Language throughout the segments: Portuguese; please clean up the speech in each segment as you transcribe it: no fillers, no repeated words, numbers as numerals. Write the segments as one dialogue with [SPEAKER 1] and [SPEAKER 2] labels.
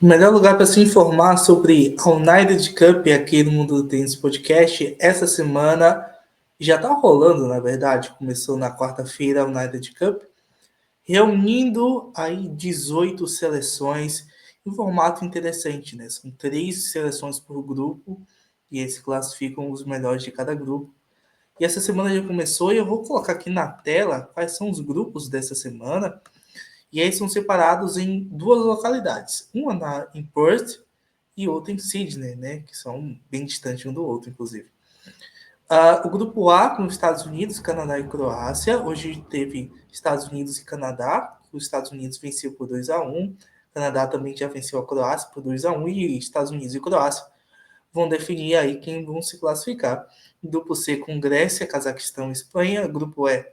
[SPEAKER 1] O melhor lugar para se informar sobre a United Cup aqui no Mundo do Tênis Podcast, essa semana já está rolando, na verdade, começou na quarta-feira a United Cup, reunindo aí 18 seleções em formato interessante, né? São 3 seleções por grupo e eles classificam os melhores de cada grupo. E essa semana já começou e eu vou colocar aqui na tela quais são os grupos dessa semana. E aí são separados em 2 localidades, uma em Perth e outra em Sydney, né? Que são bem distantes um do outro, inclusive. O grupo A com os Estados Unidos, Canadá e Croácia. Hoje teve Estados Unidos e Canadá. Os Estados Unidos venceu por 2-1. Canadá também já venceu a Croácia por 2-1. E Estados Unidos e Croácia vão definir aí quem vão se classificar. Grupo C com Grécia, Cazaquistão e Espanha. Grupo E,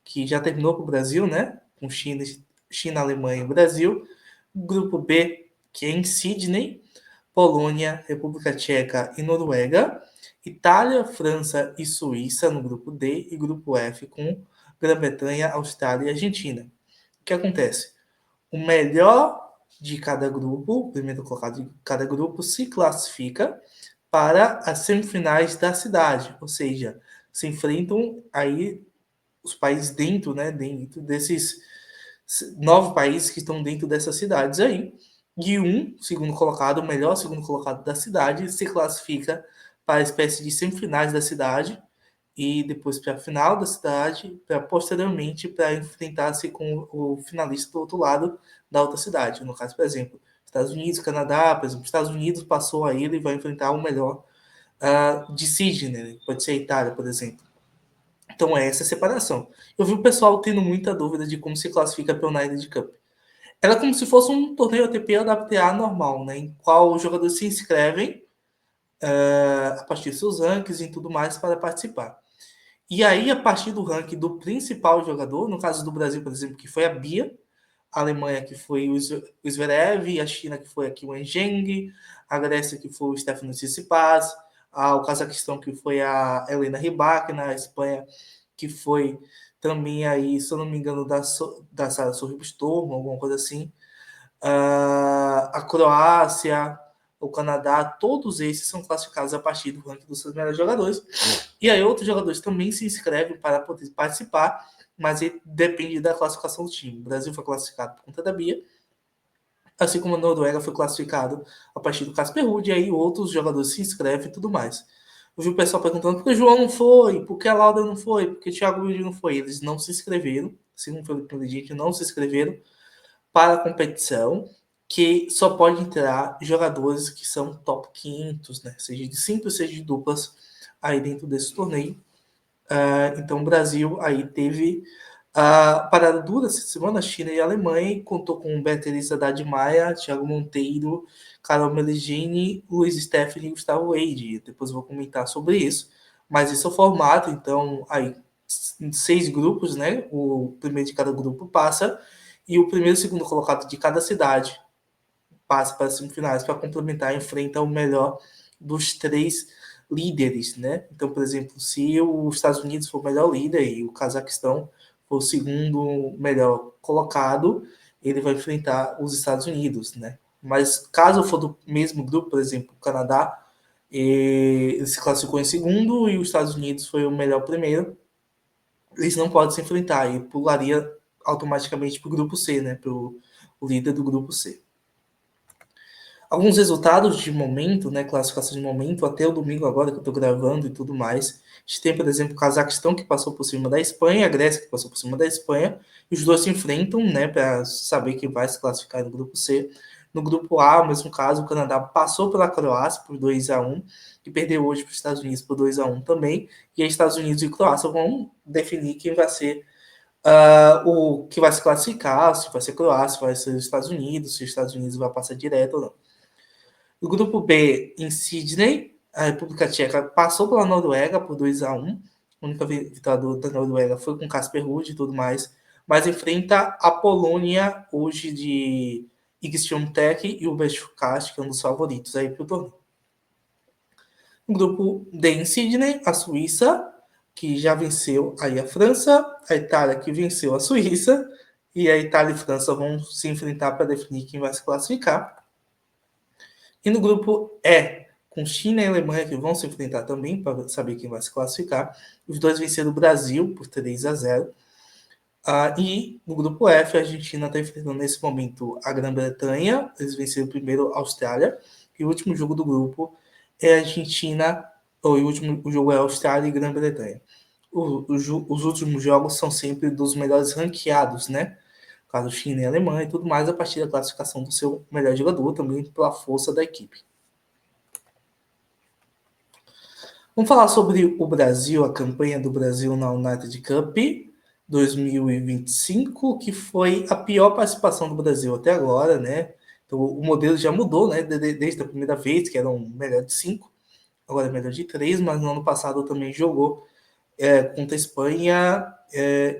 [SPEAKER 1] que já terminou com o Brasil, né? Com China, Alemanha e Brasil. Grupo B, que é em Sydney, Polônia, República Tcheca e Noruega. Itália, França e Suíça no grupo D. E grupo F com Grã-Bretanha, Austrália e Argentina. O que acontece? O melhor de cada grupo, o primeiro colocado de cada grupo, se classifica para as semifinais da cidade. Ou seja, se enfrentam aí os países dentro, né, dentro desses 9 países que estão dentro dessas cidades aí. E segundo colocado, o melhor segundo colocado da cidade, se classifica para a espécie de semifinais da cidade e depois para a final da cidade, para posteriormente para enfrentar-se com o finalista do outro lado da outra cidade. No caso, por exemplo, Estados Unidos, Canadá, por exemplo, Estados Unidos passou a ele e vai enfrentar o melhor de Sydney, pode ser a Itália, por exemplo. Então é essa separação. Eu vi o pessoal tendo muita dúvida de como se classifica para o United Cup. Ela é como se fosse um torneio ATP ou WTA normal, né? Em qual os jogadores se inscrevem a partir dos seus rankings e tudo mais para participar. E aí, a partir do ranking do principal jogador, no caso do Brasil, por exemplo, que foi a Bia, a Alemanha que foi o Zverev, a China que foi aqui o Zheng, a Grécia que foi o Stefanos Tsitsipas, o Cazaquistão que foi a Helena Rybakina, a Espanha que foi também aí, se eu não me engano, da Sara Sorribes-Tormo, alguma coisa assim, a Croácia, o Canadá, todos esses são classificados a partir do ranking dos seus melhores jogadores. E aí outros jogadores também se inscrevem para poder participar, mas depende da classificação do time. O Brasil foi classificado por conta da Bia, assim como a Noruega foi classificado a partir do Casper Ruud, e aí outros jogadores se inscrevem e tudo mais. Eu vi o pessoal perguntando por que o João não foi, por que a Lauda não foi, por que o Thiago Wilde não foi. Eles não se inscreveram, segundo o Felipe Legite, não se inscreveram para a competição, que só pode entrar jogadores que são top 500, né? Seja de simples, seja de duplas, aí dentro desse torneio. Então o Brasil aí teve a parada dura essa semana, China e Alemanha, e contou com Beatriz Haddad Maia, Thiago Monteiro, Carol Meligeni, Luiz Stephanie e Gustavo Eide. Depois eu vou comentar sobre isso. Mas esse é o formato, então aí 6 grupos, né? O primeiro de cada grupo passa, e o primeiro e segundo colocado de cada cidade passa para as semifinais para complementar e enfrenta o melhor dos 3 líderes, né? Então, por exemplo, se os Estados Unidos for o melhor líder e o Cazaquistão for o segundo melhor colocado, ele vai enfrentar os Estados Unidos, né? Mas caso for do mesmo grupo, por exemplo, o Canadá, ele se classificou em segundo e os Estados Unidos foi o melhor primeiro, eles não podem se enfrentar e pularia automaticamente para o grupo C, né? Para o líder do grupo C. Alguns resultados de momento, né, classificação de momento, até o domingo agora que eu estou gravando e tudo mais. A gente tem, por exemplo, o Cazaquistão que passou por cima da Espanha, a Grécia que passou por cima da Espanha, e os dois se enfrentam, né, para saber quem vai se classificar no grupo C. No grupo A, no mesmo caso, o Canadá passou pela Croácia por 2-1 e perdeu hoje para os Estados Unidos por 2-1 também. E aí Estados Unidos e Croácia vão definir quem vai ser o que vai se classificar, se vai ser Croácia, se vai ser os Estados Unidos, se os Estados Unidos vai passar direto ou não. O grupo B, em Sydney, a República Tcheca passou pela Noruega por 2-1. A única vitória da Noruega foi com Casper Ruud e tudo mais. Mas enfrenta a Polônia hoje de Igor e o Beşiktaş, que é um dos favoritos aí para o torneio. No grupo D, em Sydney, a Suíça, que já venceu aí a França, a Itália, que venceu a Suíça, e a Itália e a França vão se enfrentar para definir quem vai se classificar. E no grupo E, com China e Alemanha, que vão se enfrentar também, para saber quem vai se classificar. Os dois venceram o Brasil por 3-0. E no grupo F, a Argentina está enfrentando nesse momento a Grã-Bretanha. Eles venceram primeiro a Austrália. E o último jogo do grupo é a Argentina, ou o último jogo é Austrália e Grã-Bretanha. Os últimos jogos são sempre dos melhores ranqueados, né? Caso China e Alemanha e tudo mais, a partir da classificação do seu melhor jogador, também pela força da equipe. Vamos falar sobre o Brasil, a campanha do Brasil na United Cup 2025, que foi a pior participação do Brasil até agora, né? Então, o modelo já mudou, né? Desde a primeira vez, que era um melhor de 5, agora é melhor de 3, mas no ano passado também jogou contra a Espanha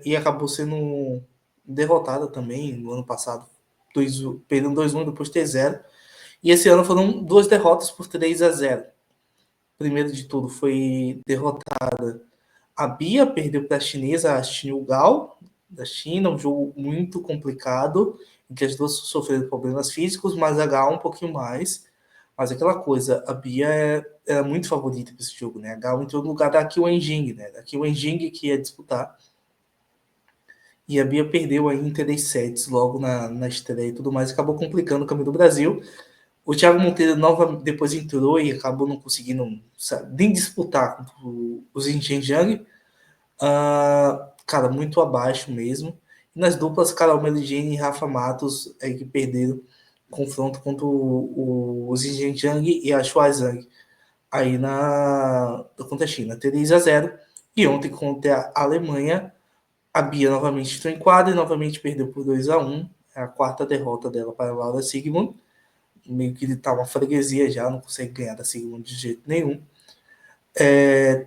[SPEAKER 1] e acabou sendo derrotada também no ano passado, perdendo 2-1, depois 3-0. E esse ano foram 2 derrotas por 3-0. Primeiro de tudo foi derrotada a Bia, perdeu para a chinesa, a Xinyu Gao, da China, um jogo muito complicado, em que as duas sofreram problemas físicos, mas a Gao um pouquinho mais. Mas aquela coisa, a Bia era muito favorita para esse jogo, né? A Gao entrou no lugar da Qiu Wenjing, né? Da Qiu Wenjing que ia disputar. E a Bia perdeu aí em 3 sets logo na estreia e tudo mais, acabou complicando o caminho do Brasil. O Thiago Monteiro depois entrou e acabou não conseguindo, sabe, nem disputar contra o Zheng Zhang. Cara, muito abaixo mesmo. E nas duplas, Carol Meligeni e Rafa Matos que perderam o confronto contra o Zheng Zhang e a Shuai Zhang. Aí contra a China, 3-0. E ontem contra a Alemanha, a Bia novamente entrou em quadra e novamente perdeu por 2-1. É a quarta derrota dela para a Laura Siegemund. Meio que ele tá uma freguesia já, não consegue ganhar da Sigmund de jeito nenhum.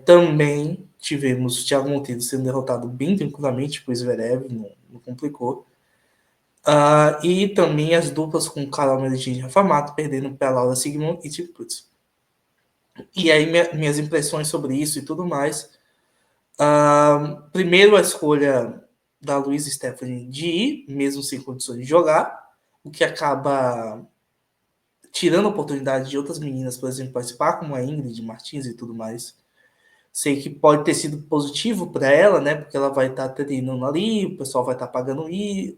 [SPEAKER 1] Também tivemos o Thiago Monteiro sendo derrotado bem tranquilamente por Zverev, não complicou. E também as duplas com Carol Meligeni e Rafa Mato perdendo para Laura Siegemund e Tim Putz. E aí minhas impressões sobre isso e tudo mais. Primeiro a escolha da Luiz Stephanie de ir, mesmo sem condições de jogar, o que acaba tirando a oportunidade de outras meninas, por exemplo, participar, como a Ingrid Martins e tudo mais. Sei que pode ter sido positivo para ela, né? Porque ela vai estar treinando ali, o pessoal vai estar pagando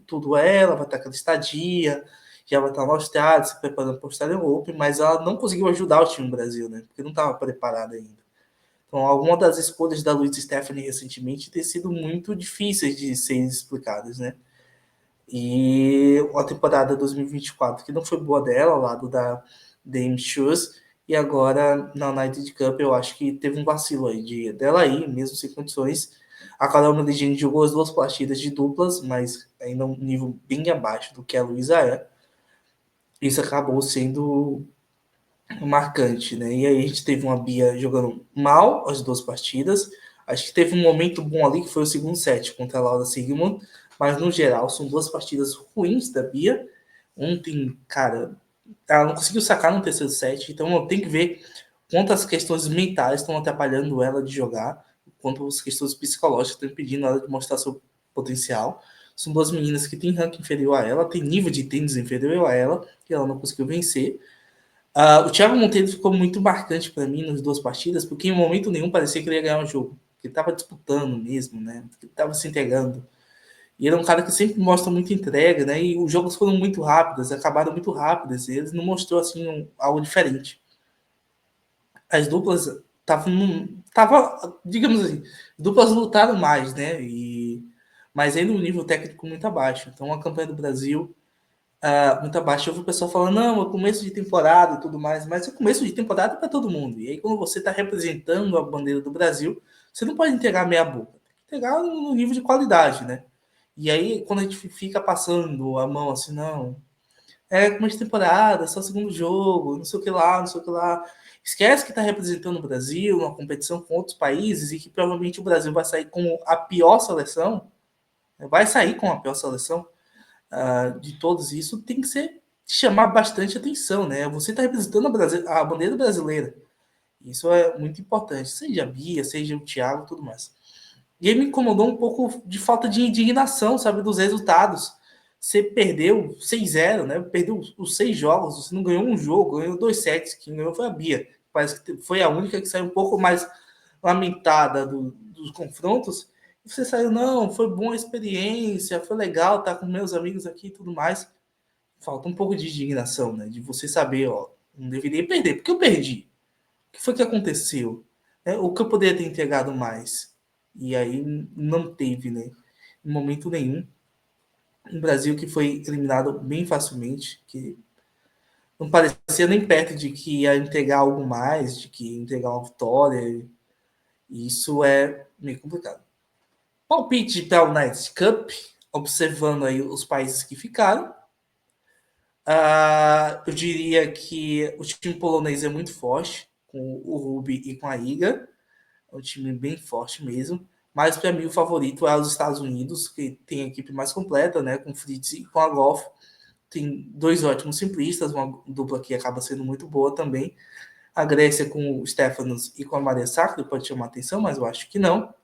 [SPEAKER 1] tudo ela, vai estar aquela estadia, já vai estar no Austrália, se preparando para o Australian Open, mas ela não conseguiu ajudar o time do Brasil, né? Porque não estava preparada ainda. Então, algumas das escolhas da Luiz Stephanie recentemente têm sido muito difíceis de serem explicadas, né? E a temporada 2024, que não foi boa dela, ao lado da Dame Shoes, e agora na United Cup eu acho que teve um vacilo aí dela aí, mesmo sem condições. A Carol Meligeni jogou as 2 partidas de duplas, mas ainda um nível bem abaixo do que a Luísa é. Isso acabou sendo marcante, né? E aí a gente teve uma Bia jogando mal as 2 partidas. Acho que teve um momento bom ali, que foi o segundo set contra a Laura Siegemund, mas no geral são 2 partidas ruins da Bia. Ontem, cara, ela não conseguiu sacar no terceiro set, então eu tenho que ver quantas questões mentais estão atrapalhando ela de jogar, quantas questões psicológicas estão impedindo ela de mostrar seu potencial. São 2 meninas que têm ranking inferior a ela, têm nível de tênis inferior a ela, e ela não conseguiu vencer. O Thiago Monteiro ficou muito marcante para mim nas 2 partidas, porque em momento nenhum parecia que ele ia ganhar o jogo. Ele estava disputando mesmo, né? Ele estava se entregando. E ele é um cara que sempre mostra muita entrega, né? E os jogos foram muito rápidos, acabaram muito rápidos. E ele não mostrou assim algo diferente. As duplas digamos assim, duplas lutaram mais, né? Mas ainda um nível técnico muito abaixo. Então a campanha do Brasil muito abaixo. Eu vi o pessoal falando, não, é começo de temporada e tudo mais, mas é começo de temporada para todo mundo. E aí, quando você está representando a bandeira do Brasil, você não pode entregar meia boca. Tem que entregar no nível de qualidade, né? E aí, quando a gente fica passando a mão assim, não, começo de temporada, só segundo jogo, não sei o que lá, não sei o que lá. Esquece que está representando o Brasil, uma competição com outros países e que provavelmente o Brasil vai sair com a pior seleção. Vai sair com a pior seleção de todos isso, tem que chamar bastante atenção, né? Você está representando a bandeira brasileira. Isso é muito importante. Seja a Bia, seja o Thiago, tudo mais. E aí me incomodou um pouco de falta de indignação, sabe, dos resultados. você perdeu 6-0, né? Perdeu os 6 jogos, você não ganhou um jogo, ganhou 2 sets, quem ganhou foi a Bia. Parece que foi a única que saiu um pouco mais lamentada dos confrontos. E você saiu, não, foi boa a experiência, foi legal estar com meus amigos aqui e tudo mais. Falta um pouco de indignação, né? De você saber, ó, não deveria perder, porque eu perdi. O que foi que aconteceu? O que eu poderia ter entregado mais? E aí não teve, né? Em momento nenhum. Um Brasil que foi eliminado bem facilmente, que não parecia nem perto de que ia entregar algo mais, de que ia entregar uma vitória. E isso é meio complicado. Palpite para o Knights Cup, observando aí os países que ficaram. Eu diria que o time polonês é muito forte, com o Ruby e com a Iga. É um time bem forte mesmo. Mas para mim o favorito é os Estados Unidos, que tem a equipe mais completa, né? Com o Fritz e com a Golf. Tem 2 ótimos simplistas, uma dupla que acaba sendo muito boa também. A Grécia com o Stefanos e com a Maria Sacre pode chamar atenção, mas eu acho que não.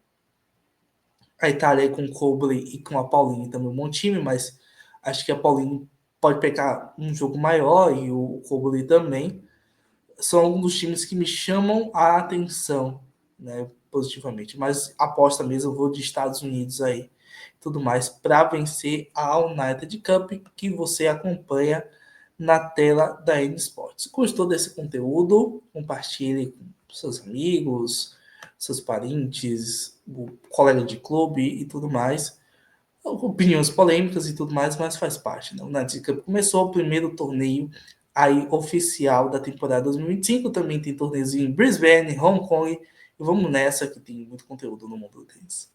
[SPEAKER 1] A Itália com o Cobley e com a Pauline também um bom time, mas acho que a Pauline pode pegar um jogo maior e o Cobley também. São alguns dos times que me chamam a atenção, né, positivamente. Mas aposta mesmo, eu vou de Estados Unidos aí, tudo mais, para vencer a United Cup, que você acompanha na tela da N Sports. Gostou desse conteúdo? Compartilhe com seus amigos, seus parentes, o colega de clube e tudo mais. Opiniões polêmicas e tudo mais, mas faz parte. Né? O United Cup começou o primeiro torneio aí oficial da temporada 2025. Também tem torneios em Brisbane, Hong Kong. E vamos nessa que tem muito conteúdo no mundo do tênis.